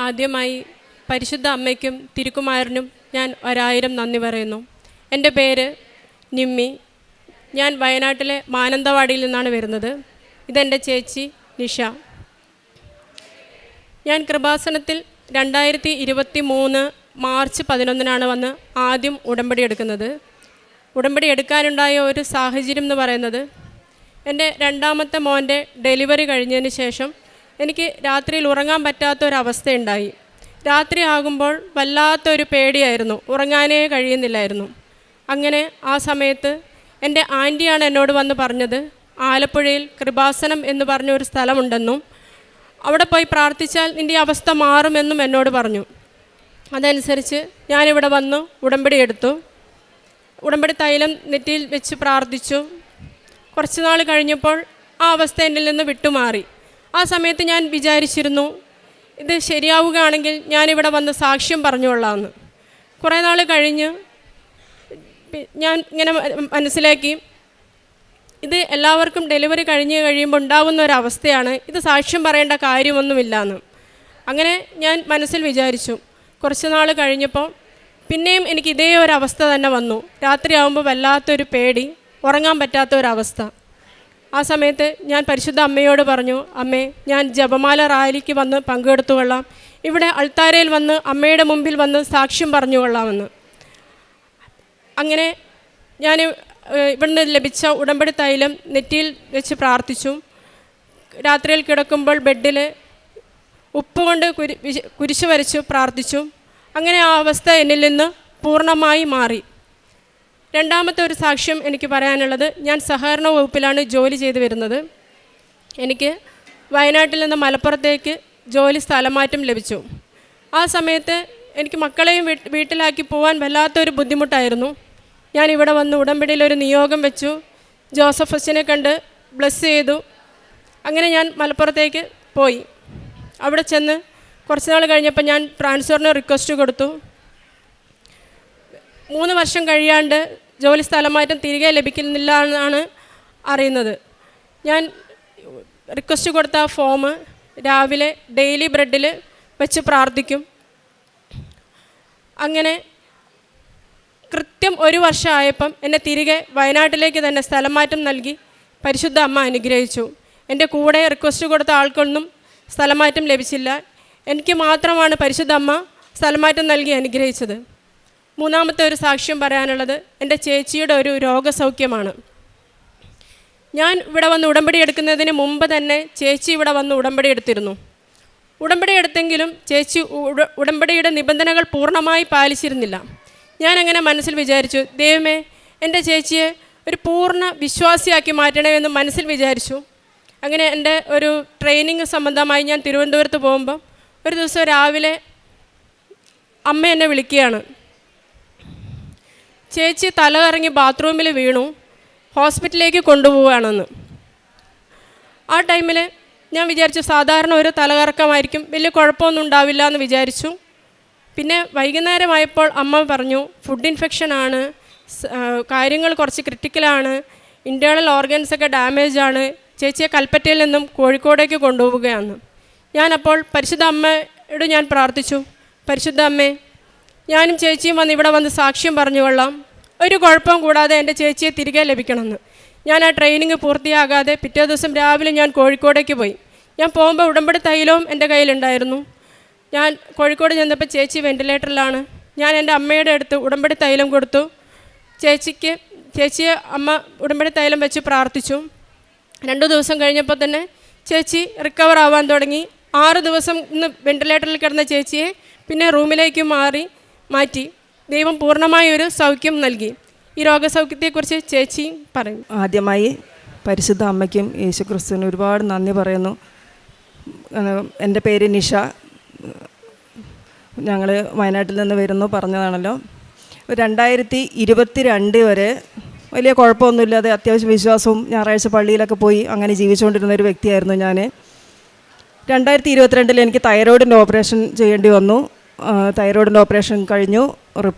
ആദ്യമായി പരിശുദ്ധ അമ്മയ്ക്കും തിരുക്കുമാരനും ഞാൻ 1000 നന്ദി പറയുന്നു. എൻ്റെ പേര് നിമ്മി. ഞാൻ വയനാട്ടിലെ മാനന്തവാടിയിൽ നിന്നാണ് വരുന്നത്. ഇതെൻ്റെ ചേച്ചി നിഷ. ഞാൻ കൃപാസനത്തിൽ 2023 മാർച്ച് 11 വന്ന് ആദ്യം ഉടമ്പടി എടുക്കുന്നത്. ഉടമ്പടി എടുക്കാനുണ്ടായ ഒരു സാഹചര്യം എന്ന് പറയുന്നത്, എൻ്റെ രണ്ടാമത്തെ മോൻ്റെ ഡെലിവറി കഴിഞ്ഞതിന് ശേഷം എനിക്ക് രാത്രിയിൽ ഉറങ്ങാൻ പറ്റാത്തൊരവസ്ഥയുണ്ടായി. രാത്രി ആകുമ്പോൾ വല്ലാത്തൊരു പേടിയായിരുന്നു, ഉറങ്ങാനേ കഴിയുന്നില്ലായിരുന്നു. അങ്ങനെ ആ സമയത്ത് എൻ്റെ ആൻറ്റിയാണ് എന്നോട് വന്ന് പറഞ്ഞത്, ആലപ്പുഴയിൽ കൃപാസനം എന്ന് പറഞ്ഞൊരു സ്ഥലമുണ്ടെന്നും അവിടെ പോയി പ്രാർത്ഥിച്ചാൽ നിൻ്റെ അവസ്ഥ മാറുമെന്നും എന്നോട് പറഞ്ഞു. അതനുസരിച്ച് ഞാനിവിടെ വന്നു ഉടമ്പടി എടുത്തു. ഉടമ്പടി തൈലം നെറ്റിയിൽ വെച്ച് പ്രാർത്ഥിച്ചു. കുറച്ച് നാൾ കഴിഞ്ഞപ്പോൾ ആ അവസ്ഥ എന്നിൽ നിന്ന് വിട്ടുമാറി. ആ സമയത്ത് ഞാൻ വിചാരിച്ചിരുന്നു, ഇത് ശരിയാവുകയാണെങ്കിൽ ഞാനിവിടെ വന്ന് സാക്ഷ്യം പറഞ്ഞുകൊള്ളാമെന്ന്. കുറേ നാൾ കഴിഞ്ഞ് ഞാൻ ഇങ്ങനെ മനസ്സിലാക്കി, ഇത് എല്ലാവർക്കും ഡെലിവറി കഴിയുമ്പോൾ ഉണ്ടാകുന്ന ഒരവസ്ഥയാണ്, ഇത് സാക്ഷ്യം പറയേണ്ട കാര്യമൊന്നുമില്ലയെന്ന്. അങ്ങനെ ഞാൻ മനസ്സിൽ വിചാരിച്ചു. കുറച്ച് നാൾ കഴിഞ്ഞപ്പോൾ പിന്നെയും എനിക്ക് ഇതേ ഒരവസ്ഥ തന്നെ വന്നു. രാത്രിയാകുമ്പോൾ വല്ലാത്തൊരു പേടി, ഉറങ്ങാൻ പറ്റാത്തൊരവസ്ഥ. ആ സമയത്ത് ഞാൻ പരിശുദ്ധ അമ്മയോട് പറഞ്ഞു, അമ്മേ, ഞാൻ ജപമാല റാലിക്ക് വന്ന് പങ്കെടുത്തുകൊള്ളാം, ഇവിടെ അൾത്താരയിൽ വന്ന് അമ്മയുടെ മുമ്പിൽ വന്ന് സാക്ഷ്യം പറഞ്ഞുകൊള്ളാമെന്ന്. അങ്ങനെ ഞാൻ ഇവിടുന്ന് ലഭിച്ച ഉടമ്പടി തൈലം നെറ്റിയിൽ വെച്ച് പ്രാർത്ഥിച്ചു. രാത്രിയിൽ കിടക്കുമ്പോൾ ബെഡിൽ ഉപ്പ് കൊണ്ട് കുരിശ് വരച്ചു പ്രാർത്ഥിച്ചു. അങ്ങനെ ആ അവസ്ഥ എന്നിൽ നിന്ന് പൂർണ്ണമായി മാറി. രണ്ടാമത്തെ ഒരു സാക്ഷ്യം എനിക്ക് പറയാനുള്ളത്, ഞാൻ സഹകരണ വകുപ്പിലാണ് ജോലി ചെയ്തു വരുന്നത്. എനിക്ക് വയനാട്ടിൽ നിന്ന് മലപ്പുറത്തേക്ക് ജോലി സ്ഥലമാറ്റം ലഭിച്ചു. ആ സമയത്ത് എനിക്ക് മക്കളെയും വീട്ടിലാക്കി പോകാൻ വല്ലാത്തൊരു ബുദ്ധിമുട്ടായിരുന്നു. ഞാനിവിടെ വന്ന് ഉടമ്പടിയിൽ ഒരു നിയോഗം വെച്ചു. ജോസഫ് അച്ഛനെ കണ്ട് ബ്ലെസ് ചെയ്തു. അങ്ങനെ ഞാൻ മലപ്പുറത്തേക്ക് പോയി. അവിടെ ചെന്ന് കുറച്ച് നാൾ കഴിഞ്ഞപ്പോൾ ഞാൻ ട്രാൻസ്ഫറിന് റിക്വസ്റ്റ് കൊടുത്തു. 3 വർഷം കഴിയാണ്ട് ജോലി സ്ഥലമാറ്റം തിരികെ ലഭിക്കുന്നില്ല എന്നാണ് അറിയുന്നത്. ഞാൻ റിക്വസ്റ്റ് കൊടുത്ത ആ ഫോം രാവിലെ ഡെയിലി ബ്രെഡിൽ വെച്ച് പ്രാർത്ഥിക്കും. അങ്ങനെ കൃത്യം 1 വർഷമായപ്പം എന്നെ തിരികെ വയനാട്ടിലേക്ക് തന്നെ സ്ഥലമാറ്റം നൽകി പരിശുദ്ധ അമ്മ അനുഗ്രഹിച്ചു. എൻ്റെ കൂടെ റിക്വസ്റ്റ് കൊടുത്ത ആൾക്കൊന്നും സ്ഥലമാറ്റം ലഭിച്ചില്ല. എനിക്ക് മാത്രമാണ് പരിശുദ്ധ അമ്മ സ്ഥലമാറ്റം നൽകി അനുഗ്രഹിച്ചത്. മൂന്നാമത്തെ ഒരു സാക്ഷ്യം പറയാനുള്ളത്, എൻ്റെ ചേച്ചിയുടെ ഒരു രോഗസൗഖ്യമാണ്. ഞാൻ ഇവിടെ വന്ന് ഉടമ്പടി എടുക്കുന്നതിന് മുമ്പ് തന്നെ ചേച്ചി ഇവിടെ വന്ന് ഉടമ്പടി എടുത്തിരുന്നു. ഉടമ്പടി എടുത്തെങ്കിലും ചേച്ചി ഉടമ്പടിയുടെ നിബന്ധനകൾ പൂർണ്ണമായി പാലിച്ചിരുന്നില്ല. ഞാനങ്ങനെ മനസ്സിൽ വിചാരിച്ചു, ദൈവമേ, എൻ്റെ ചേച്ചിയെ ഒരു പൂർണ്ണ വിശ്വാസിയാക്കി മാറ്റണമെന്ന് മനസ്സിൽ വിചാരിച്ചു. അങ്ങനെ എൻ്റെ ഒരു ട്രെയിനിങ് സംബന്ധമായി ഞാൻ തിരുവനന്തപുരത്ത് പോകുമ്പോൾ ഒരു ദിവസം രാവിലെ അമ്മ എന്നെ വിളിക്കുകയാണ്. ചേച്ചി തലകറങ്ങി ബാത്റൂമിൽ വീണു, ഹോസ്പിറ്റലിലേക്ക് കൊണ്ടുപോവുകയാണെന്ന്. ആ ടൈമിൽ ഞാൻ വിചാരിച്ചു സാധാരണ ഒരു തലകറക്കമായിരിക്കും, വലിയ കുഴപ്പമൊന്നും ഉണ്ടാവില്ല എന്ന് വിചാരിച്ചു. പിന്നെ വൈകുന്നേരമായപ്പോൾ അമ്മ പറഞ്ഞു, ഫുഡ് ഇൻഫെക്ഷനാണ്, കാര്യങ്ങൾ കുറച്ച് ക്രിട്ടിക്കലാണ്, ഇൻറ്റേർണൽ ഓർഗൻസൊക്കെ ഡാമേജാണ്, ചേച്ചിയെ കൽപ്പറ്റയിൽ നിന്നും കോഴിക്കോടേക്ക് കൊണ്ടുപോവുകയാണ്. ഞാനപ്പോൾ പരിശുദ്ധ അമ്മയോട് ഞാൻ പ്രാർത്ഥിച്ചു, പരിശുദ്ധ അമ്മേ, ഞാനും ചേച്ചിയും വന്ന് ഇവിടെ വന്ന് സാക്ഷ്യം പറഞ്ഞുകൊള്ളാം, ഒരു കുഴപ്പം കൂടാതെ എൻ്റെ ചേച്ചിയെ തിരികെ ലഭിക്കണമെന്ന്. ഞാൻ ആ ട്രെയിനിങ് പൂർത്തിയാകാതെ പിറ്റേ ദിവസം രാവിലെ ഞാൻ കോഴിക്കോടേക്ക് പോയി. ഞാൻ പോകുമ്പോൾ ഉടമ്പടി തൈലവും എൻ്റെ കയ്യിലുണ്ടായിരുന്നു. ഞാൻ കോഴിക്കോട് ചെന്നപ്പോൾ ചേച്ചി വെൻറ്റിലേറ്ററിലാണ്. ഞാൻ എൻ്റെ അമ്മയുടെ അടുത്ത് ഉടമ്പടി തൈലം കൊടുത്തു. ചേച്ചിയെ അമ്മ ഉടമ്പടി തൈലം വെച്ച് പ്രാർത്ഥിച്ചു. 2 ദിവസം കഴിഞ്ഞപ്പോൾ തന്നെ ചേച്ചി റിക്കവർ ആവാൻ തുടങ്ങി. 6 ദിവസം ഇന്ന് വെൻറ്റിലേറ്ററിൽ കിടന്ന ചേച്ചിയെ പിന്നെ റൂമിലേക്ക് മാറ്റി ദൈവം പൂർണ്ണമായൊരു സൗഖ്യം നൽകി. ഈ രോഗസൗഖ്യത്തെക്കുറിച്ച് ചേച്ചി പറയും. ആദ്യമായി പരിശുദ്ധ അമ്മയ്ക്കും യേശുക്രിസ്തുവിന് ഒരുപാട് നന്ദി പറയുന്നു. എൻ്റെ പേര് നിഷ. ഞങ്ങൾ വയനാട്ടിൽ നിന്ന് വരുന്നു പറഞ്ഞതാണല്ലോ. 2022 വരെ വലിയ കുഴപ്പമൊന്നുമില്ലാതെ അത്യാവശ്യം വിശ്വാസവും ഞായറാഴ്ച പള്ളിയിലൊക്കെ പോയി അങ്ങനെ ജീവിച്ചുകൊണ്ടിരുന്ന ഒരു വ്യക്തിയായിരുന്നു ഞാൻ. 2022 എനിക്ക് തൈറോയിഡിൻ്റെ ഓപ്പറേഷൻ ചെയ്യേണ്ടി വന്നു. തൈറോയിഡിൻ്റെ ഓപ്പറേഷൻ കഴിഞ്ഞു.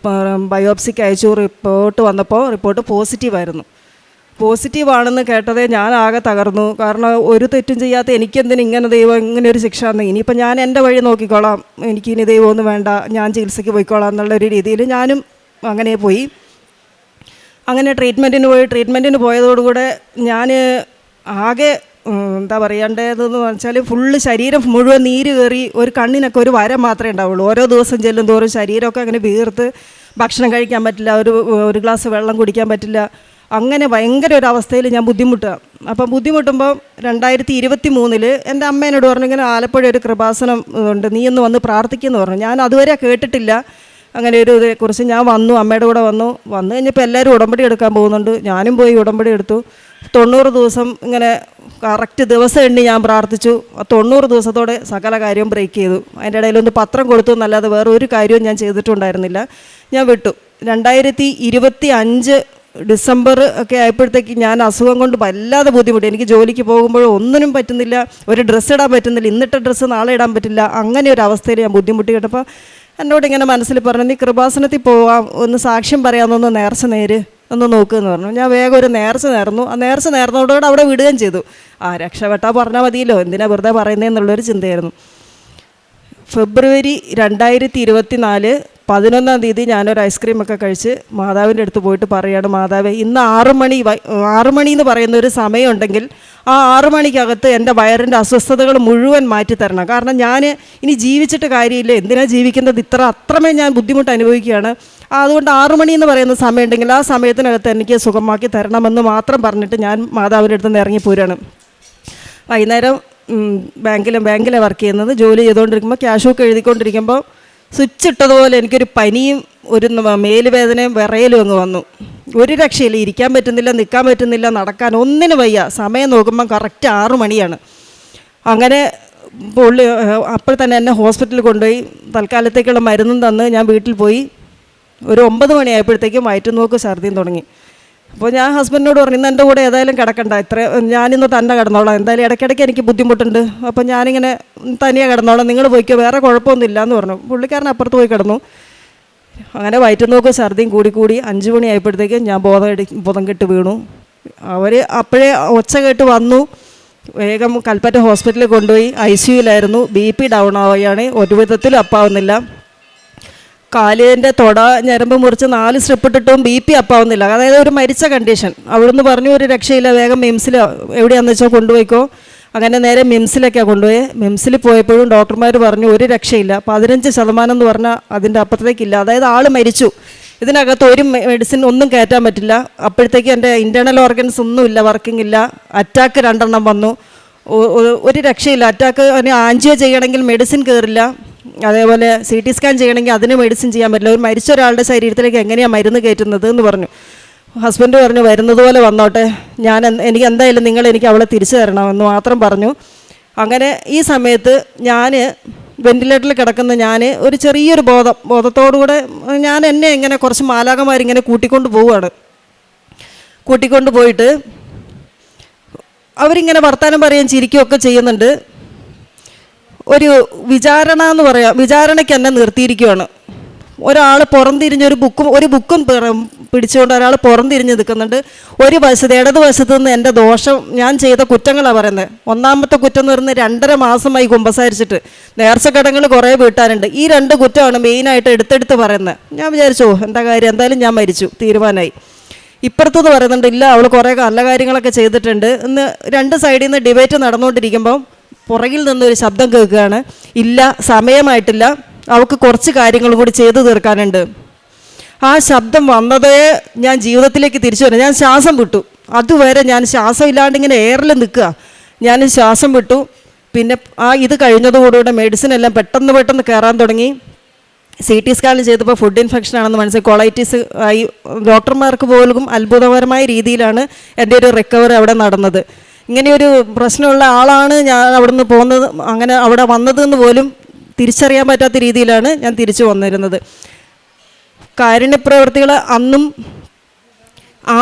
ബയോപ്സിക്ക് അയച്ചു. റിപ്പോർട്ട് വന്നപ്പോൾ റിപ്പോർട്ട് പോസിറ്റീവായിരുന്നു. പോസിറ്റീവാണെന്ന് കേട്ടതേ ഞാൻ ആകെ തകർന്നു. കാരണം ഒരു തെറ്റും ചെയ്യാത്ത എനിക്കെന്തിനും ഇങ്ങനെ ദൈവം ഇങ്ങനെ ഒരു ശിക്ഷ എന്ന്. ഇനിയിപ്പോൾ ഞാൻ എൻ്റെ വഴി നോക്കിക്കോളാം, എനിക്കിനി ദൈവമൊന്നും വേണ്ട, ഞാൻ ചികിത്സയ്ക്ക് പോയിക്കോളാം എന്നുള്ളൊരു രീതിയിൽ ഞാനും അങ്ങനെ പോയി. അങ്ങനെ ട്രീറ്റ്മെൻറ്റിന് പോയതോടുകൂടെ ഞാൻ ആകെ എന്താ പറയേണ്ടതെന്ന് വെച്ചാൽ ഫുള്ള് ശരീരം മുഴുവൻ നീര് കയറി, ഒരു കണ്ണിനൊക്കെ ഒരു വര മാത്രമേ ഉണ്ടാവുള്ളൂ. ഓരോ ദിവസം ചെല്ലും തോറും ശരീരമൊക്കെ അങ്ങനെ വീർത്ത് ഭക്ഷണം കഴിക്കാൻ പറ്റില്ല, ഒരു ഗ്ലാസ് വെള്ളം കുടിക്കാൻ പറ്റില്ല. അങ്ങനെ ഭയങ്കര ഒരു അവസ്ഥയിൽ ഞാൻ ബുദ്ധിമുട്ടുക. അപ്പം ബുദ്ധിമുട്ടുമ്പോൾ 2023 എൻ്റെ അമ്മ എന്നോട് പറഞ്ഞു, ഇങ്ങനെ ആലപ്പുഴ ഒരു കൃപാസനം ഉണ്ട്, നീ ഒന്ന് വന്ന് പ്രാർത്ഥിക്കുമെന്ന് പറഞ്ഞു. ഞാൻ അതുവരെ കേട്ടിട്ടില്ല അങ്ങനെ ഒരു ഇതേക്കുറിച്ച്. ഞാൻ വന്നു, അമ്മയുടെ കൂടെ വന്നു കഴിഞ്ഞപ്പോൾ എല്ലാവരും ഉടമ്പടി എടുക്കാൻ പോകുന്നുണ്ട്. ഞാനും പോയി ഉടമ്പടി എടുത്തു. 90 ദിവസം ഇങ്ങനെ കറക്റ്റ് ദിവസം എണ്ണി ഞാൻ പ്രാർത്ഥിച്ചു. 90 ദിവസത്തോടെ സകല കാര്യവും ബ്രേക്ക് ചെയ്തു. അതിൻ്റെ ഇടയിലൊന്ന് പത്രം കൊടുത്തു എന്നല്ലാതെ വേറെ ഒരു കാര്യവും ഞാൻ ചെയ്തിട്ടുണ്ടായിരുന്നില്ല. ഞാൻ വിട്ടു. 2025 ഡിസംബർ ഒക്കെ ആയപ്പോഴത്തേക്ക് ഞാൻ അസുഖം കൊണ്ട് വല്ലാതെ ബുദ്ധിമുട്ടി. എനിക്ക് ജോലിക്ക് പോകുമ്പോഴും ഒന്നിനും പറ്റുന്നില്ല, ഒരു ഡ്രസ്സ് ഇടാൻ പറ്റുന്നില്ല, ഇന്നിട്ട ഡ്രസ്സ് നാളെ ഇടാൻ പറ്റില്ല. അങ്ങനെ ഒരു അവസ്ഥയിൽ ഞാൻ ബുദ്ധിമുട്ടി കേട്ടപ്പോൾ എന്നോട് ഇങ്ങനെ മനസ്സിൽ പറഞ്ഞു, നീ കൃപാസനത്തിൽ പോവാം, ഒന്ന് സാക്ഷ്യം പറയാമെന്നൊന്ന് നേർച്ച നേര് ഒന്ന് നോക്കുമെന്ന് പറഞ്ഞു. ഞാൻ വേഗം ഒരു നേർച്ച നേർന്നു. ആ നേർച്ച നേർന്നതോടെ അവിടെ വിടുകയും ചെയ്തു. രക്ഷപ്പെട്ടാൽ പറഞ്ഞാൽ മതിയല്ലോ, എന്തിനാ വെറുതെ പറയുന്നതെന്നുള്ളൊരു ചിന്തയായിരുന്നു. ഫെബ്രുവരി 2024 11-ാം തീയതി ഞാനൊരു ഐസ്ക്രീമൊക്കെ കഴിച്ച് മാതാവിൻ്റെ അടുത്ത് പോയിട്ട് പറയുകയാണ്, മാതാവേ, ഇന്ന് 6 മണി എന്ന് പറയുന്ന ഒരു സമയമുണ്ടെങ്കിൽ ആ 6 മണിക്കകത്ത് എൻ്റെ വയറിൻ്റെ അസ്വസ്ഥതകൾ മുഴുവൻ മാറ്റിത്തരണം. കാരണം ഞാൻ ഇനി ജീവിച്ചിട്ട് കാര്യമില്ല, എന്തിനാണ് ജീവിക്കുന്നത്, അത്രമേ ഞാൻ ബുദ്ധിമുട്ട് അനുഭവിക്കുകയാണ്. അതുകൊണ്ട് 6 മണി എന്ന് പറയുന്ന സമയമുണ്ടെങ്കിൽ ആ സമയത്തിനകത്ത് എനിക്ക് സുഖമാക്കി തരണമെന്ന് മാത്രം പറഞ്ഞിട്ട് ഞാൻ മാതാവിൻ്റെ അടുത്ത് നിന്ന് ഇറങ്ങിപ്പോരാണ്. വൈകുന്നേരം ബാങ്കിലെ വർക്ക് ചെയ്യുന്നത്. ജോലി ചെയ്തുകൊണ്ടിരിക്കുമ്പോൾ ക്യാഷൊക്കെ എഴുതിക്കൊണ്ടിരിക്കുമ്പോൾ സ്വിച്ച് ഇട്ടതുപോലെ എനിക്കൊരു പനിയും ഒരു മേലുവേദനയും വിറയലും അങ്ങ് വന്നു. ഒരു രക്ഷയില്ല, ഇരിക്കാൻ പറ്റുന്നില്ല, നിൽക്കാൻ പറ്റുന്നില്ല, നടക്കാൻ ഒന്നിനും വയ്യ. സമയം നോക്കുമ്പം കറക്റ്റ് 6 മണിയാണ്. അങ്ങനെ പുള്ളി അപ്പോൾ തന്നെ എന്നെ ഹോസ്പിറ്റലിൽ കൊണ്ടുപോയി തൽക്കാലത്തേക്കുള്ള മരുന്നും തന്ന് ഞാൻ വീട്ടിൽ പോയി. ഒരു 9 മണിയായപ്പോഴത്തേക്കും വയറ്റുനോക്ക് ഛർദിയും തുടങ്ങി. അപ്പോൾ ഞാൻ ഹസ്ബൻഡിനോട് പറഞ്ഞു, ഇന്ന് എൻ്റെ കൂടെ ഏതായാലും കിടക്കണ്ട, ഞാനിന്ന് തന്നെ കിടന്നോളാം, എന്തായാലും ഇടയ്ക്കിടയ്ക്ക് എനിക്ക് ബുദ്ധിമുട്ടുണ്ട്, അപ്പോൾ ഞാനിങ്ങനെ തനിയെ കിടന്നോളാം, നിങ്ങൾ പോയിക്കോ, വേറെ കുഴപ്പമൊന്നുമില്ല എന്ന് പറഞ്ഞു. പുള്ളിക്കാരൻ അപ്പുറത്ത് പോയി കിടന്നു. അങ്ങനെ വയറ്റുനോക്ക് ഛർദിയും കൂടി 5 മണിയായപ്പോഴത്തേക്കും ഞാൻ ബോധം കെട്ട് വീണു. അവർ അപ്പോഴേ ഒച്ച കേട്ട് വന്നു. വേഗം കൽപ്പറ്റ ഹോസ്പിറ്റലിൽ കൊണ്ടുപോയി. ICUലായിരുന്നു. BP ഡൗൺ ആവുകയാണ്, ഒരു വിധത്തിലും അപ്പാവുന്നില്ല. കാലിൻ്റെ തൊട ഞരമ്പ് മുറിച്ച് 4 സ്റ്റെപ്പ് ഇട്ടിട്ടും BP അപ്പാവുന്നില്ല. അതായത് ഒരു മരിച്ച കണ്ടീഷൻ. അവിടുന്ന് പറഞ്ഞു, ഒരു രക്ഷയില്ല, വേഗം മിംസിൽ എവിടെയാണെന്ന് വെച്ചാൽ കൊണ്ടുപോയിക്കോ. അങ്ങനെ നേരെ മിംസിലൊക്കെയാണ് കൊണ്ടുപോയി. മിംസിൽ പോയപ്പോഴും ഡോക്ടർമാർ പറഞ്ഞു, ഒരു രക്ഷയില്ല, 15% എന്ന് പറഞ്ഞാൽ അതിൻ്റെ അപ്പുറത്തേക്കില്ല. അതായത് ആൾ മരിച്ചു, ഇതിനകത്ത് ഒരു മെഡിസിൻ ഒന്നും കയറ്റാൻ പറ്റില്ല. അപ്പോഴത്തേക്ക് എൻ്റെ ഇൻറ്റേർണൽ ഓർഗൻസ് ഒന്നുമില്ല, വർക്കിംഗ് ഇല്ല. അറ്റാക്ക് 2 എണ്ണം വന്നു, ഒരു രക്ഷയില്ല. അറ്റാക്ക് ആൻജിയോ ചെയ്യണമെങ്കിൽ മെഡിസിൻ കയറില്ല, അതേപോലെ CT സ്കാൻ ചെയ്യണമെങ്കിൽ അതിന് മെഡിസിൻ ചെയ്യാൻ പറ്റില്ല. ഒരു മരിച്ച ഒരാളുടെ ശരീരത്തിലേക്ക് എങ്ങനെയാണ് മരുന്ന് കയറ്റുന്നത് എന്ന് പറഞ്ഞു. ഹസ്ബൻഡ് പറഞ്ഞു, വരുന്നത് പോലെ വന്നോട്ടെ, എനിക്ക് എന്തായാലും എനിക്ക് അവളെ തിരിച്ചു തരണമെന്ന് മാത്രം പറഞ്ഞു. അങ്ങനെ ഈ സമയത്ത് ഞാൻ വെന്റിലേറ്ററിൽ കിടക്കുന്ന ഞാൻ ഒരു ചെറിയൊരു ബോധത്തോടുകൂടെ ഞാൻ എന്നെ ഇങ്ങനെ കുറച്ച് മാലാഖമാരിങ്ങനെ കൂട്ടിക്കൊണ്ട് പോവുകയാണ്. കൂട്ടിക്കൊണ്ട് പോയിട്ട് അവരിങ്ങനെ വർത്താനം പറയുകയും ചിരിക്കുകയൊക്കെ ചെയ്യുന്നുണ്ട്. ഒരു വിചാരണ എന്ന് പറയാം, വിചാരണയ്ക്ക് എന്നെ നിർത്തിയിരിക്കുകയാണ്. ഒരാൾ പുറംതിരിഞ്ഞ് ഒരു ബുക്കും പിടിച്ചുകൊണ്ട് ഒരാൾ പുറംതിരിഞ്ഞ് നിൽക്കുന്നുണ്ട്. ഒരു വശത്ത് ഇടതുവശത്ത് നിന്ന് എൻ്റെ ദോഷം, ഞാൻ ചെയ്ത കുറ്റങ്ങളാണ് പറയുന്നത്. ഒന്നാമത്തെ കുറ്റം എന്ന് പറയുന്നത് 2.5 മാസമായി കുമ്പസാരിച്ചിട്ട് നേർച്ചക്കടങ്ങൾ കുറേ വീട്ടാനുണ്ട്. ഈ 2 കുറ്റമാണ് മെയിനായിട്ട് എടുത്തെടുത്ത് പറയുന്നത്. ഞാൻ വിചാരിച്ചു, എന്താ കാര്യം, എന്തായാലും ഞാൻ മരിച്ചു, തീരുമാനമായി. ഇപ്പുറത്തുനിന്ന് പറയുന്നുണ്ട്, ഇല്ല, അവൾ കുറേ നല്ല കാര്യങ്ങളൊക്കെ ചെയ്തിട്ടുണ്ട്. ഇന്ന് 2 സൈഡിൽ നിന്ന് ഡിബേറ്റ് നടന്നുകൊണ്ടിരിക്കുമ്പം പുറകിൽ നിന്നൊരു ശബ്ദം കേൾക്കുകയാണ്, ഇല്ല, സമയമായിട്ടില്ല, അവൾക്ക് കുറച്ച് കാര്യങ്ങളും കൂടി ചെയ്തു തീർക്കാനുണ്ട്. ആ ശബ്ദം വന്നതേ ഞാൻ ജീവിതത്തിലേക്ക് തിരിച്ചു വരും. ഞാൻ ശ്വാസം വിട്ടു. അതുവരെ ഞാൻ ശ്വാസം ഇല്ലാണ്ട് ഇങ്ങനെ എയറിൽ നിൽക്കുക. ഞാൻ ശ്വാസം വിട്ടു. പിന്നെ ഇത് കഴിഞ്ഞതോടുകൂടെ മെഡിസിൻ എല്ലാം പെട്ടെന്ന് കയറാൻ തുടങ്ങി. CT സ്കാൻ ചെയ്തപ്പോൾ ഫുഡ് ഇൻഫെക്ഷൻ ആണെന്ന് മനസ്സിലായി. കൊളൈറ്റിസ് ആയി. ഡോക്ടർമാർക്ക് പോലും അത്ഭുതകരമായ രീതിയിലാണ് എൻ്റെ ഒരു റിക്കവറി അവിടെ നടന്നത്. ഇങ്ങനെയൊരു പ്രശ്നമുള്ള ആളാണ് ഞാൻ അവിടെ നിന്ന് പോകുന്നത്, അങ്ങനെ അവിടെ വന്നതെന്ന് പോലും തിരിച്ചറിയാൻ പറ്റാത്ത രീതിയിലാണ് ഞാൻ തിരിച്ചു വന്നിരുന്നത്. കാരുണ്യപ്രവർത്തികൾ അന്നും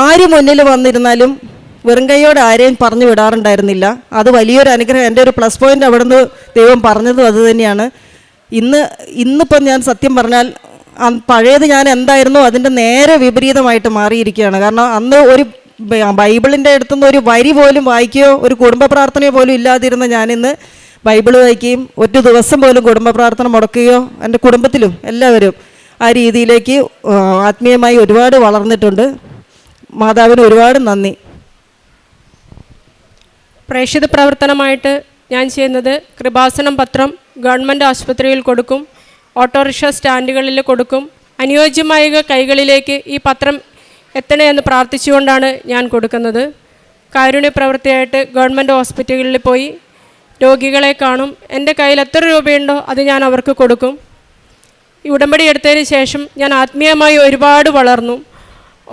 ആര് മുന്നിൽ വന്നിരുന്നാലും വെറും കൈയോടെ ആരെയും പറഞ്ഞു വിടാറുണ്ടായിരുന്നില്ല. അത് വലിയൊരു അനുഗ്രഹം. എൻ്റെ ഒരു പ്ലസ് പോയിൻ്റ് അവിടെ നിന്ന് ദൈവം പറഞ്ഞതും അത് തന്നെയാണ്. ഇന്നിപ്പം ഞാൻ സത്യം പറഞ്ഞാൽ പഴയത് ഞാൻ എന്തായിരുന്നോ അതിൻ്റെ നേരെ വിപരീതമായിട്ട് മാറിയിരിക്കുകയാണ്. കാരണം അന്ന് ഒരു ബൈബിളിൻ്റെ അടുത്തുനിന്ന് ഒരു വരി പോലും വായിക്കുകയോ ഒരു കുടുംബ പ്രാർത്ഥനയോ പോലും ഇല്ലാതിരുന്ന ഞാനിന്ന് ബൈബിൾ വായിക്കുകയും ഒരു ദിവസം പോലും കുടുംബ പ്രാർത്ഥന മുടക്കുകയോ എൻ്റെ കുടുംബത്തിലും എല്ലാവരും ആ രീതിയിലേക്ക് ആത്മീയമായി ഒരുപാട് വളർന്നിട്ടുണ്ട്. മാതാവിന് ഒരുപാട് നന്ദി. പ്രേക്ഷിത പ്രവർത്തനമായിട്ട് ഞാൻ ചെയ്യുന്നത് കൃപാസനം പത്രം ഗവൺമെൻറ് ആശുപത്രിയിൽ കൊടുക്കും, ഓട്ടോറിക്ഷ സ്റ്റാൻഡുകളിൽ കൊടുക്കും. അനുയോജ്യമായ കൈകളിലേക്ക് ഈ പത്രം എത്തണേ എന്ന് പ്രാർത്ഥിച്ചുകൊണ്ടാണ് ഞാൻ കൊടുക്കുന്നത്. കാരുണ്യ പ്രവൃത്തിയായിട്ട് ഗവൺമെൻറ് ഹോസ്പിറ്റലുകളിൽ പോയി രോഗികളെ കാണും. എൻ്റെ കയ്യിൽ എത്ര രൂപയുണ്ടോ അത് ഞാൻ അവർക്ക് കൊടുക്കും. ഈ ഉടമ്പടി എടുത്തതിന് ശേഷം ഞാൻ ആത്മീയമായി ഒരുപാട് വളർന്നു.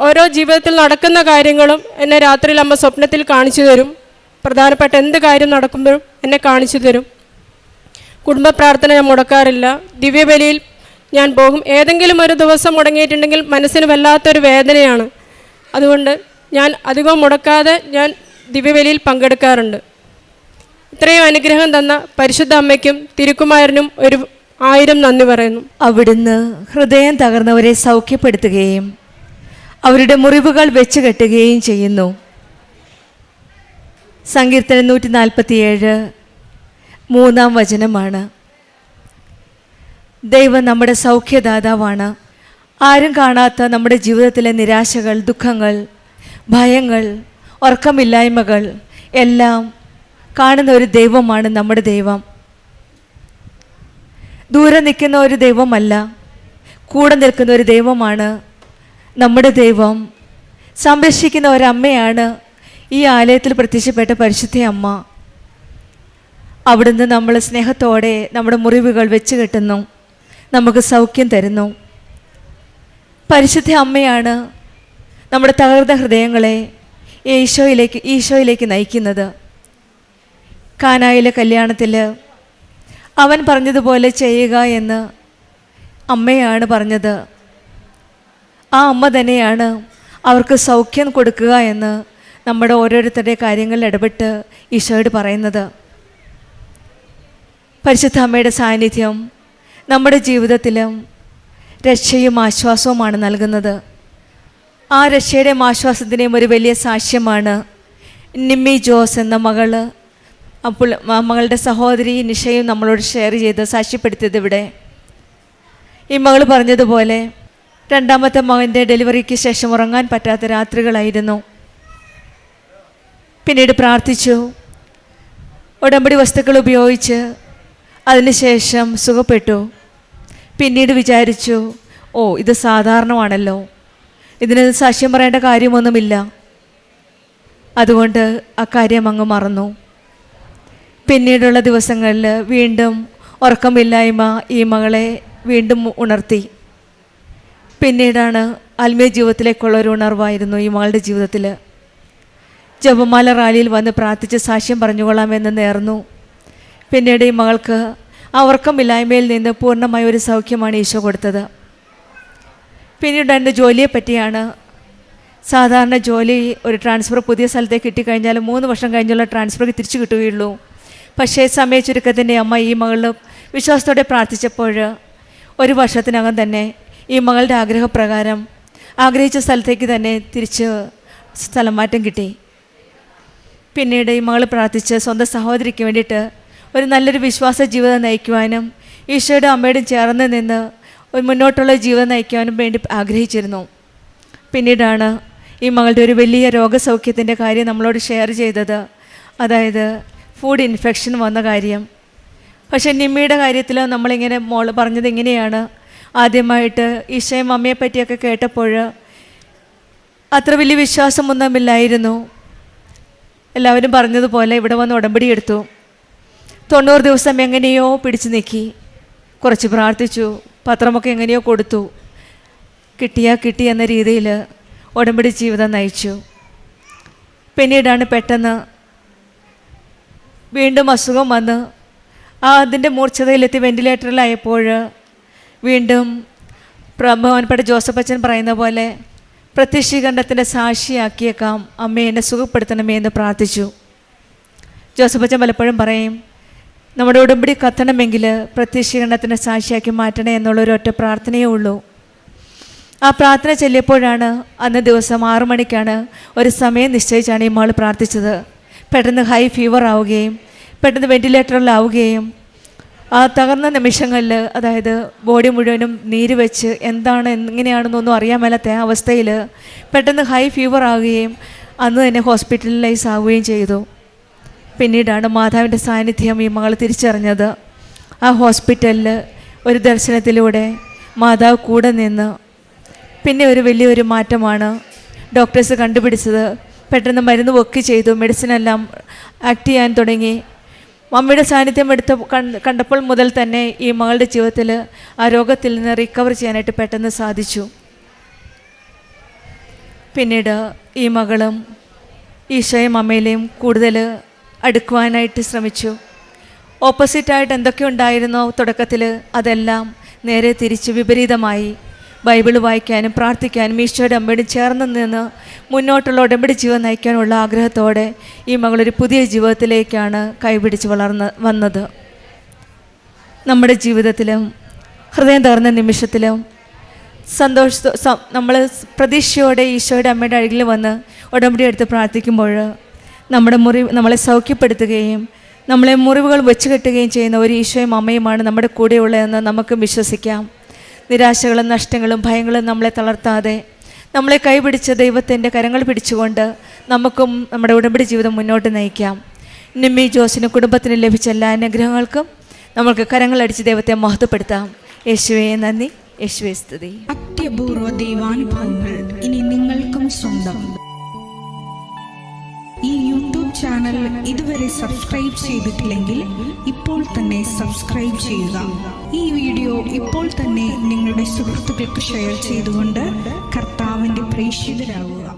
ഓരോ ജീവിതത്തിൽ നടക്കുന്ന കാര്യങ്ങളും എന്നെ രാത്രിയിൽ അമ്മ സ്വപ്നത്തിൽ കാണിച്ചു തരും. പ്രധാനപ്പെട്ട എന്ത് കാര്യം നടക്കുമ്പോഴും എന്നെ കാണിച്ചു തരും. കുടുംബ പ്രാർത്ഥന ഞാൻ മുടക്കാറില്ല. ദിവ്യബലിയിൽ ഞാൻ പോകും. ഏതെങ്കിലും ഒരു ദിവസം മുടങ്ങിയിട്ടുണ്ടെങ്കിൽ മനസ്സിന് വല്ലാത്തൊരു വേദനയാണ്. അതുകൊണ്ട് ഞാൻ അധികം മുടക്കാതെ ഞാൻ ദിവ്യബലിയിൽ പങ്കെടുക്കാറുണ്ട്. ഇത്രയും അനുഗ്രഹം തന്ന പരിശുദ്ധ അമ്മയ്ക്കും തിരുക്കുമാരനും 1000 നന്ദി പറയുന്നു. അവിടുന്ന് ഹൃദയം തകർന്നവരെ സൗഖ്യപ്പെടുത്തുകയും അവരുടെ മുറിവുകൾ വെച്ച് കെട്ടുകയും ചെയ്യുന്നു. സങ്കീർത്തനം 147 3-ാം വചനമാണ്. ദൈവം നമ്മുടെ സൗഖ്യദാതാവാണ്. ആരും കാണാത്ത നമ്മുടെ ജീവിതത്തിലെ നിരാശകൾ, ദുഃഖങ്ങൾ, ഭയങ്ങൾ, ഉറക്കമില്ലായ്മകൾ എല്ലാം കാണുന്ന ഒരു ദൈവമാണ് നമ്മുടെ ദൈവം. ദൂരെ നിൽക്കുന്ന ഒരു ദൈവമല്ല, കൂടെ നിൽക്കുന്ന ഒരു ദൈവമാണ് നമ്മുടെ ദൈവം. സംരക്ഷിക്കുന്ന ഒരമ്മയാണ് ഈ ആലയത്തിൽ പ്രത്യക്ഷപ്പെട്ട പരിശുദ്ധ അമ്മ. അവിടുന്ന് നമ്മൾ സ്നേഹത്തോടെ നമ്മുടെ മുറിവുകൾ വെച്ച് കെട്ടുന്നു, നമുക്ക് സൗഖ്യം തരുന്നു. പരിശുദ്ധ അമ്മയാണ് നമ്മുടെ തകർന്ന ഹൃദയങ്ങളെ ഈശോയിലേക്ക് നയിക്കുന്നത്. കാനായിലെ കല്യാണത്തിൽ അവൻ പറഞ്ഞതുപോലെ ചെയ്യുക എന്ന് അമ്മയാണ് പറഞ്ഞത്. ആ അമ്മ തന്നെയാണ് അവർക്ക് സൗഖ്യം കൊടുക്കുക എന്ന് നമ്മുടെ ഓരോരുത്തരുടെ കാര്യങ്ങളിൽ ഇടപെട്ട് ഈശോയോട് പറയുന്നത്. പരിശുദ്ധ അമ്മയുടെ സാന്നിധ്യം നമ്മുടെ ജീവിതത്തിലും രക്ഷയും ആശ്വാസവുമാണ് നൽകുന്നത്. ആ രക്ഷയുടെയും ആശ്വാസത്തിൻ്റെയും ഒരു വലിയ സാക്ഷ്യമാണ് നിമ്മി ജോസ് എന്ന മകള്. അപ്പോൾ മകളുടെ സഹോദരി നിഷയും നമ്മളോട് ഷെയർ ചെയ്ത് സാക്ഷ്യപ്പെടുത്തിയത് ഇവിടെ. ഈ മകൾ പറഞ്ഞതുപോലെ 2ാമത്തെ മകൻ്റെ ഡെലിവറിക്ക് ശേഷം ഉറങ്ങാൻ പറ്റാത്ത രാത്രികളായിരുന്നു. പിന്നീട് പ്രാർത്ഥിച്ചു, ഉടമ്പടി വസ്തുക്കൾ ഉപയോഗിച്ച് അതിനുശേഷം സുഖപ്പെട്ടു. പിന്നീട് വിചാരിച്ചു, ഇത് സാധാരണമാണല്ലോ, ഇതിന് സാക്ഷ്യം പറയേണ്ട കാര്യമൊന്നുമില്ല. അതുകൊണ്ട് ആ കാര്യം അങ്ങ് മറന്നു. പിന്നീടുള്ള ദിവസങ്ങളിൽ വീണ്ടും ഉറക്കമില്ലായ്മ ഈ മകളെ വീണ്ടും ഉണർത്തി. പിന്നീടാണ് ആത്മീയ ജീവിതത്തിലേക്കുള്ള ഒരു ഉണർവായിരുന്നു ഈ മകളുടെ ജീവിതത്തിൽ. ജപമാല റാലിയിൽ വന്ന് പ്രാർത്ഥിച്ച് സാക്ഷ്യം പറഞ്ഞുകൊള്ളാമെന്ന് നേർന്നു. പിന്നീട് ഈ മകൾക്ക് ആ ഉറക്കമില്ലായ്മയിൽ നിന്ന് പൂർണ്ണമായ ഒരു സൗഖ്യമാണ് ഈശോ കൊടുത്തത്. പിന്നീട് എൻ്റെ ജോലിയെ പറ്റിയാണ്. സാധാരണ ജോലി ഒരു ട്രാൻസ്ഫർ പുതിയ സ്ഥലത്തേക്ക് കിട്ടിക്കഴിഞ്ഞാൽ 3 വർഷം കഴിഞ്ഞുള്ള ട്രാൻസ്ഫർ തിരിച്ചു കിട്ടുകയുള്ളൂ. പക്ഷേ സമയ ചുരുക്കത്തിൻ്റെ അമ്മ ഈ മകൾ വിശ്വാസത്തോടെ പ്രാർത്ഥിച്ചപ്പോൾ 1 വർഷത്തിനകം തന്നെ ഈ മകളുടെ ആഗ്രഹപ്രകാരം ആഗ്രഹിച്ച സ്ഥലത്തേക്ക് തന്നെ തിരിച്ച് സ്ഥലം മാറ്റം കിട്ടി. പിന്നീട് ഈ മകൾ പ്രാർത്ഥിച്ച് സ്വന്തം സഹോദരിക്ക് വേണ്ടിയിട്ട് ഒരു നല്ലൊരു വിശ്വാസ ജീവിതം നയിക്കുവാനും ഈശോയുടെ അമ്മയോടും ചേർന്ന് നിന്ന് ഒരു മുന്നോട്ടുള്ള ജീവിതം നയിക്കുവാനും വേണ്ടി ആഗ്രഹിച്ചിരുന്നു. പിന്നീടാണ് ഈ മകളുടെ ഒരു വലിയ രോഗസൗഖ്യത്തിൻ്റെ കാര്യം നമ്മളോട് ഷെയർ ചെയ്തത്. അതായത് ഫുഡ് ഇൻഫെക്ഷൻ വന്ന കാര്യം. പക്ഷേ നിമ്മിയുടെ കാര്യത്തിൽ നമ്മളിങ്ങനെ മോള് പറഞ്ഞത് ഇങ്ങനെയാണ്. ആദ്യമായിട്ട് ഈശോയും അമ്മയെ പറ്റിയൊക്കെ കേട്ടപ്പോൾ അത്ര വലിയ വിശ്വാസമൊന്നുമില്ലായിരുന്നു. എല്ലാവരും പറഞ്ഞതുപോലെ ഇവിടെ വന്ന് ഉടമ്പടി എടുത്തു. 90 ദിവസം എങ്ങനെയോ പിടിച്ചു നിൽക്കി. കുറച്ച് പ്രാർത്ഥിച്ചു, പത്രമൊക്കെ എങ്ങനെയോ കൊടുത്തു. കിട്ടി എന്ന രീതിയിൽ ഉടമ്പടി ജീവിതം നയിച്ചു. പിന്നീടാണ് പെട്ടെന്ന് വീണ്ടും അസുഖം വന്ന് അതിൻ്റെ മൂർച്ഛതയിലെത്തി വെൻറ്റിലേറ്ററിലായപ്പോൾ വീണ്ടും ബഹുമാനപ്പെട്ട ജോസഫ് അച്ഛൻ പറയുന്ന പോലെ പ്രത്യക്ഷീകരണത്തിൻ്റെ സാക്ഷിയാക്കിയേക്കാം, അമ്മയെ എന്നെ സുഖപ്പെടുത്തണമേ എന്ന് പ്രാർത്ഥിച്ചു. ജോസഫ് അച്ഛൻ പലപ്പോഴും പറയും, നമ്മുടെ ഉടമ്പടി കത്തണമെങ്കിൽ പ്രത്യക്ഷീകരണത്തിൻ്റെ സാക്ഷിയാക്കി മാറ്റണേ എന്നുള്ളൊരു ഒറ്റ പ്രാർത്ഥനയേ ഉള്ളൂ. ആ പ്രാർത്ഥന ചൊല്ലിയപ്പോഴാണ് അന്ന് ദിവസം 6 മണിക്കാണ് ഒരു സമയം നിശ്ചയിച്ചാണ് ഈ മകൾ പ്രാർത്ഥിച്ചത്. പെട്ടെന്ന് ഹൈ ഫീവർ ആവുകയും പെട്ടെന്ന് വെൻറ്റിലേറ്ററിലാവുകയും ആ തകർന്ന നിമിഷങ്ങളിൽ, അതായത് ബോഡി മുഴുവനും നീര് വെച്ച് എന്താണ് എങ്ങനെയാണെന്നൊന്നും അറിയാൻ മേലാത്ത അവസ്ഥയിൽ പെട്ടെന്ന് ഹൈ ഫീവർ ആവുകയും അന്ന് തന്നെ ഹോസ്പിറ്റലൈസ് ആവുകയും ചെയ്തു. പിന്നീടാണ് മാതാവിൻ്റെ സാന്നിധ്യം ഈ മകൾ തിരിച്ചറിഞ്ഞത്. ആ ഹോസ്പിറ്റലിൽ ഒരു ദർശനത്തിലൂടെ മാതാവ് കൂടെ നിന്ന് പിന്നെ ഒരു വലിയൊരു മാറ്റമാണ് ഡോക്ടേഴ്സ് കണ്ടുപിടിച്ചത്. പെട്ടെന്ന് മരുന്ന് വർക്ക് ചെയ്തു, മെഡിസിനെല്ലാം ആക്ട് ചെയ്യാൻ തുടങ്ങി. മമ്മിയുടെ സാന്നിധ്യം കണ്ടപ്പോൾ മുതൽ തന്നെ ഈ മകളുടെ ജീവിതത്തിൽ ആ രോഗത്തിൽ നിന്ന് റിക്കവർ ചെയ്യാനായിട്ട് പെട്ടെന്ന് സാധിച്ചു. പിന്നീട് ഈ മകളും ഈശോയും അമ്മയിലെയും കൂടുതൽ അടുക്കുവാനായിട്ട് ശ്രമിച്ചു. ഓപ്പോസിറ്റായിട്ട് എന്തൊക്കെ ഉണ്ടായിരുന്നോ തുടക്കത്തിൽ, അതെല്ലാം നേരെ തിരിച്ച് വിപരീതമായി. ബൈബിൾ വായിക്കാനും പ്രാർത്ഥിക്കാനും ഈശോയുടെ അമ്മയോടും ചേർന്ന് നിന്ന് മുന്നോട്ടുള്ള ഉടമ്പടി ജീവിതം നയിക്കാനുള്ള ആഗ്രഹത്തോടെ ഈ മകളൊരു പുതിയ ജീവിതത്തിലേക്കാണ് കൈപിടിച്ച് വന്നത്. നമ്മുടെ ജീവിതത്തിലും ഹൃദയം തകർന്ന നിമിഷത്തിലും നമ്മൾ പ്രതീക്ഷയോടെ ഈശോയുടെ അമ്മയുടെ അരികിൽ വന്ന് ഉടമ്പടി എടുത്ത് പ്രാർത്ഥിക്കുമ്പോൾ നമ്മളെ സൗഖ്യപ്പെടുത്തുകയും നമ്മളെ മുറിവുകൾ വെച്ച് കെട്ടുകയും ചെയ്യുന്ന ഒരു ഈശോയും അമ്മയുമാണ് നമ്മുടെ കൂടെയുള്ളതെന്ന് നമുക്ക് വിശ്വസിക്കാം. നിരാശകളും നഷ്ടങ്ങളും ഭയങ്ങളും നമ്മളെ തളർത്താതെ നമ്മളെ കൈപിടിച്ച ദൈവത്തിൻ്റെ കരങ്ങൾ പിടിച്ചുകൊണ്ട് നമുക്കും നമ്മുടെ ഉടമ്പടി ജീവിതം മുന്നോട്ട് നയിക്കാം. നിമ്മി ജോസിനും കുടുംബത്തിനും ലഭിച്ച എല്ലാ അനുഗ്രഹങ്ങൾക്കും നമ്മൾക്ക് കരങ്ങളടിച്ച് ദൈവത്തെ മഹത്വപ്പെടുത്താം. യേശുവേ നന്ദി, യേശുവേ സ്തുതി. അത്യപൂർവ ദൈവാനുഭവങ്ങൾ ഇനി നിങ്ങൾക്കും സ്വന്തം. ഈ യൂട്യൂബ് ചാനൽ ഇതുവരെ സബ്സ്ക്രൈബ് ചെയ്തിട്ടില്ലെങ്കിൽ ഇപ്പോൾ തന്നെ സബ്സ്ക്രൈബ് ചെയ്യുക. ഈ വീഡിയോ ഇപ്പോൾ തന്നെ നിങ്ങളുടെ സുഹൃത്തുക്കൾക്ക് ഷെയർ ചെയ്തുകൊണ്ട് കർത്താവിൻ്റെ പ്രേക്ഷിതരാകുക.